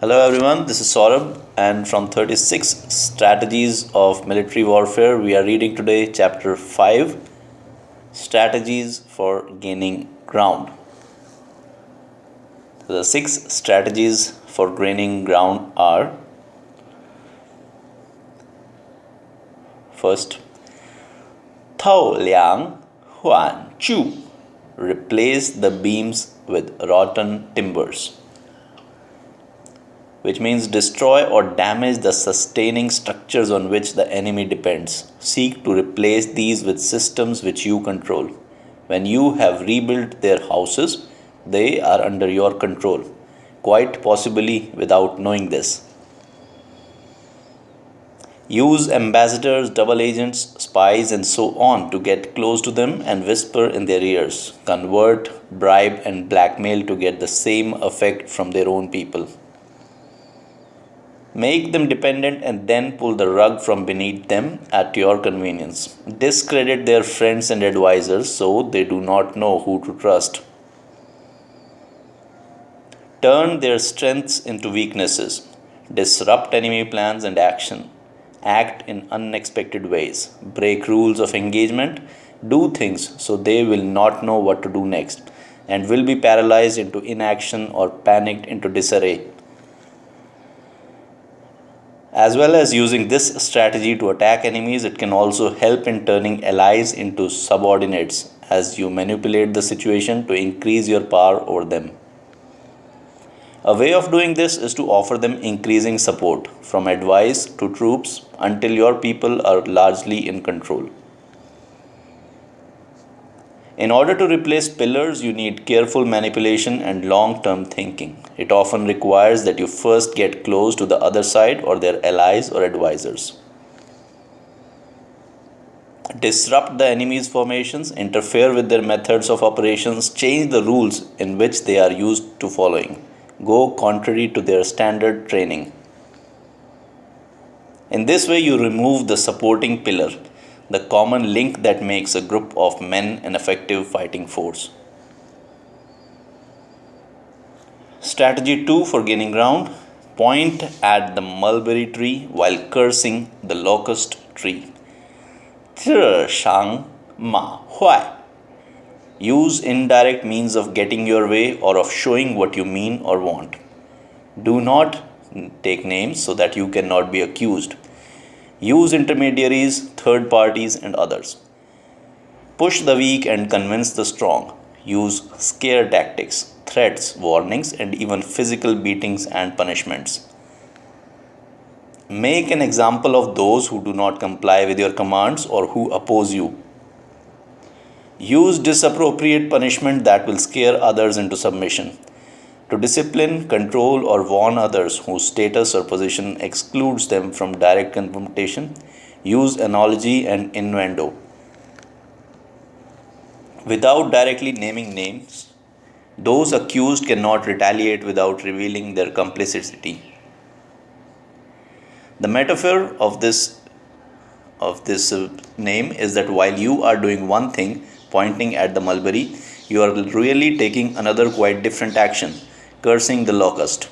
Hello everyone, this is Saurabh and from 36 Strategies of Military Warfare we are reading today chapter 5 Strategies for Gaining Ground. The 6 strategies for gaining ground are: first, Thou liáng, huàn chu, replace the beams with rotten timbers, which means destroy or damage the sustaining structures on which the enemy depends. Seek to replace these with systems which you control. When you have rebuilt their houses, they are under your control, quite possibly without knowing this. Use ambassadors, double agents, spies, and so on to get close to them and whisper in their ears. Convert, bribe, and blackmail to get the same effect from their own people. Make them dependent and then pull the rug from beneath them at your convenience. Discredit their friends and advisors so they do not know who to trust. Turn their strengths into weaknesses. Disrupt enemy plans and action. Act in unexpected ways. Break rules of engagement. Do things so they will not know what to do next and will be paralyzed into inaction or panicked into disarray. As well as using this strategy to attack enemies, it can also help in turning allies into subordinates as you manipulate the situation to increase your power over them. A way of doing this is to offer them increasing support, from advice to troops, until your people are largely in control. In order to replace pillars, you need careful manipulation and long-term thinking. It often requires that you first get close to the other side or their allies or advisors. Disrupt the enemy's formations, interfere with their methods of operations, change the rules in which they are used to following. Go contrary to their standard training. In this way, you remove the supporting pillar, the common link that makes a group of men an effective fighting force. Strategy 2 for gaining ground: point at the mulberry tree while cursing the locust tree. Shàng ma huài. Use indirect means of getting your way or of showing what you mean or want. Do not take names so that you cannot be accused. Use intermediaries, third parties, and others. Push the weak and convince the strong. Use scare tactics, threats, warnings, and even physical beatings and punishments. Make an example of those who do not comply with your commands or who oppose you. Use disappropriate punishment that will scare others into submission. To discipline, control, or warn others whose status or position excludes them from direct confrontation, use analogy and innuendo. Without directly naming names, those accused cannot retaliate without revealing their complicity. The metaphor of this name is that while you are doing one thing, pointing at the mulberry, you are really taking another quite different action, cursing the locust.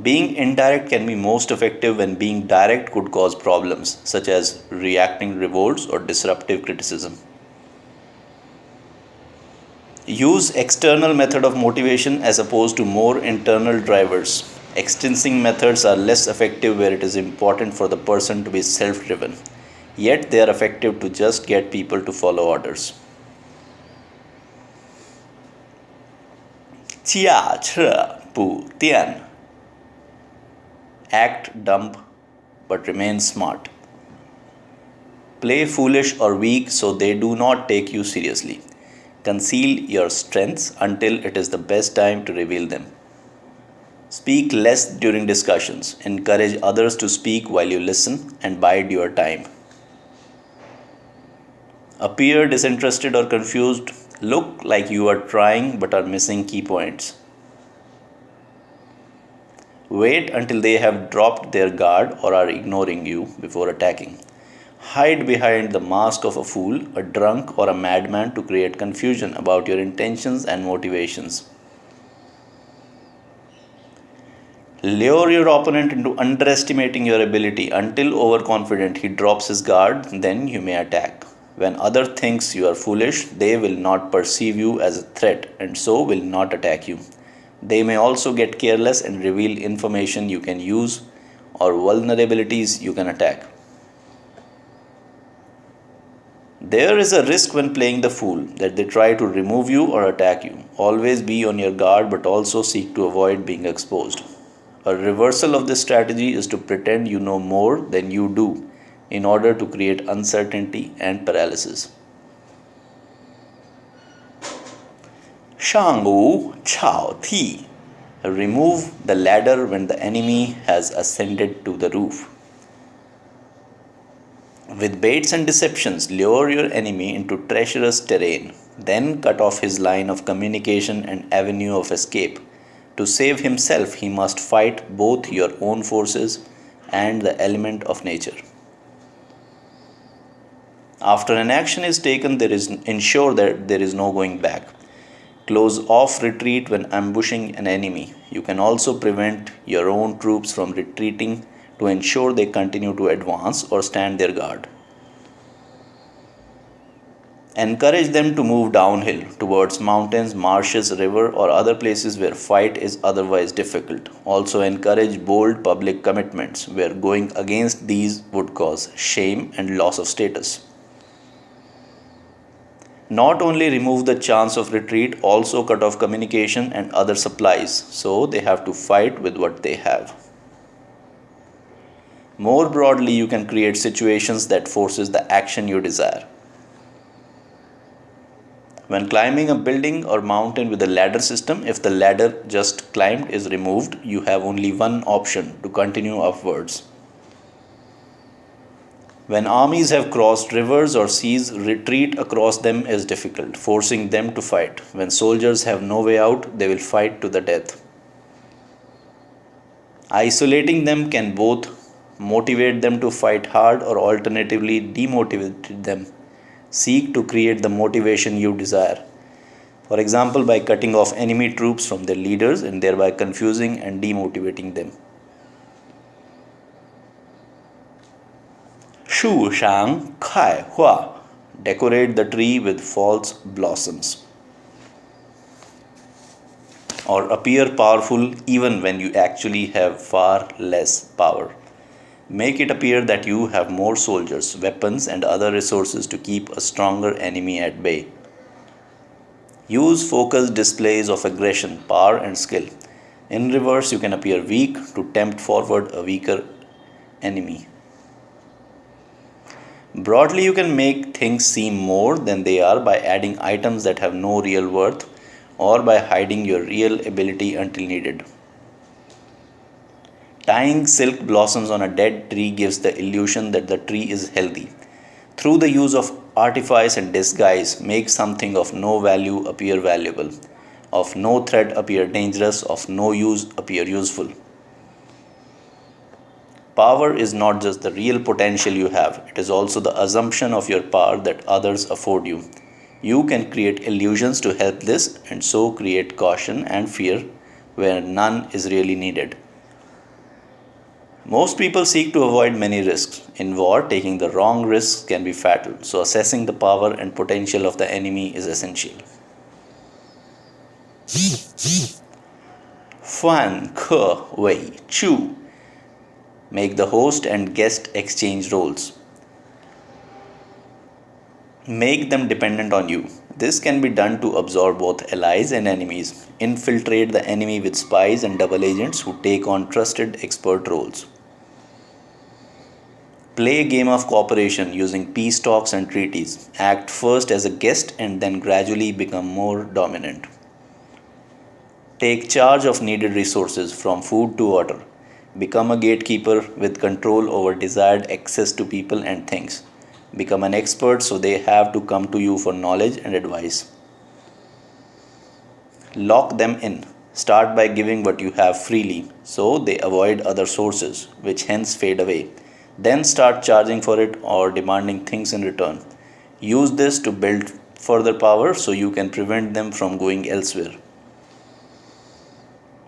Being indirect can be most effective when being direct could cause problems, such as reacting revolts or disruptive criticism. Use external method of motivation as opposed to more internal drivers. Extrinsic methods are less effective where it is important for the person to be self-driven, yet they are effective to just get people to follow orders. Jia che bu tian. Act dumb but remain smart. Play foolish or weak so they do not take you seriously. Conceal your strengths until it is the best time to reveal them. Speak less during discussions. Encourage others to speak while you listen and bide your time. Appear disinterested or confused. Look like you are trying but are missing key points. Wait until they have dropped their guard or are ignoring you before attacking. Hide behind the mask of a fool, a drunk, or a madman to create confusion about your intentions and motivations. Lure your opponent into underestimating your ability until overconfident he drops his guard, then you may attack. When other thinks you are foolish, they will not perceive you as a threat and so will not attack you. They may also get careless and reveal information you can use or vulnerabilities you can attack. There is a risk when playing the fool that they try to remove you or attack you. Always be on your guard but also seek to avoid being exposed. A reversal of this strategy is to pretend you know more than you do in order to create uncertainty and paralysis. Shàng chou thi. Remove the ladder when the enemy has ascended to the roof. With baits and deceptions, lure your enemy into treacherous terrain, then cut off his line of communication and avenue of escape. To save himself, he must fight both your own forces and the element of nature. After an action is taken, ensure that there is no going back. Close off retreat when ambushing an enemy. You can also prevent your own troops from retreating to ensure they continue to advance or stand their guard. Encourage them to move downhill towards mountains, marshes, river, or other places where fight is otherwise difficult. Also encourage bold public commitments where going against these would cause shame and loss of status. Not only remove the chance of retreat, also cut off communication and other supplies, so they have to fight with what they have. More broadly, you can create situations that forces the action you desire. When climbing a building or mountain with a ladder system, if the ladder just climbed is removed, you have only one option: to continue upwards. When armies have crossed rivers or seas, retreat across them is difficult, forcing them to fight. When soldiers have no way out, they will fight to the death. Isolating them can both motivate them to fight hard or alternatively demotivate them. Seek to create the motivation you desire. For example, by cutting off enemy troops from their leaders and thereby confusing and demotivating them. Shàng khai hua. Decorate the tree with false blossoms. Or appear powerful even when you actually have far less power. Make it appear that you have more soldiers, weapons, and other resources to keep a stronger enemy at bay. Use focused displays of aggression, power, and skill. In reverse, you can appear weak to tempt forward a weaker enemy. Broadly, you can make things seem more than they are by adding items that have no real worth or by hiding your real ability until needed. Tying silk blossoms on a dead tree gives the illusion that the tree is healthy. Through the use of artifice and disguise, make something of no value appear valuable, of no threat appear dangerous, of no use appear useful. Power is not just the real potential you have, it is also the assumption of your power that others afford you. You can create illusions to help this and so create caution and fear where none is really needed. Most people seek to avoid many risks. In war, taking the wrong risks can be fatal, so assessing the power and potential of the enemy is essential.反客为主. Make the host and guest exchange roles. Make them dependent on you. This can be done to absorb both allies and enemies. Infiltrate the enemy with spies and double agents who take on trusted expert roles. Play a game of cooperation using peace talks and treaties. Act first as a guest and then gradually become more dominant. Take charge of needed resources from food to water. Become a gatekeeper with control over desired access to people and things. Become an expert so they have to come to you for knowledge and advice. Lock them in. Start by giving what you have freely so they avoid other sources, which hence fade away. Then start charging for it or demanding things in return. Use this to build further power so you can prevent them from going elsewhere.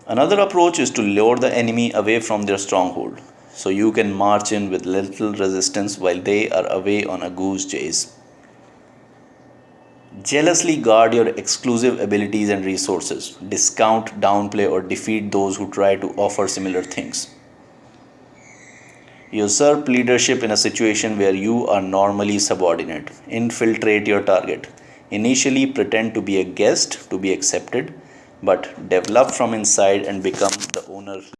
Another approach is to lure the enemy away from their stronghold, so you can march in with little resistance while they are away on a goose chase. Jealously guard your exclusive abilities and resources. Discount, downplay, or defeat those who try to offer similar things. Usurp leadership in a situation where you are normally subordinate. Infiltrate your target. Initially, pretend to be a guest to be accepted, but develop from inside and become the owner.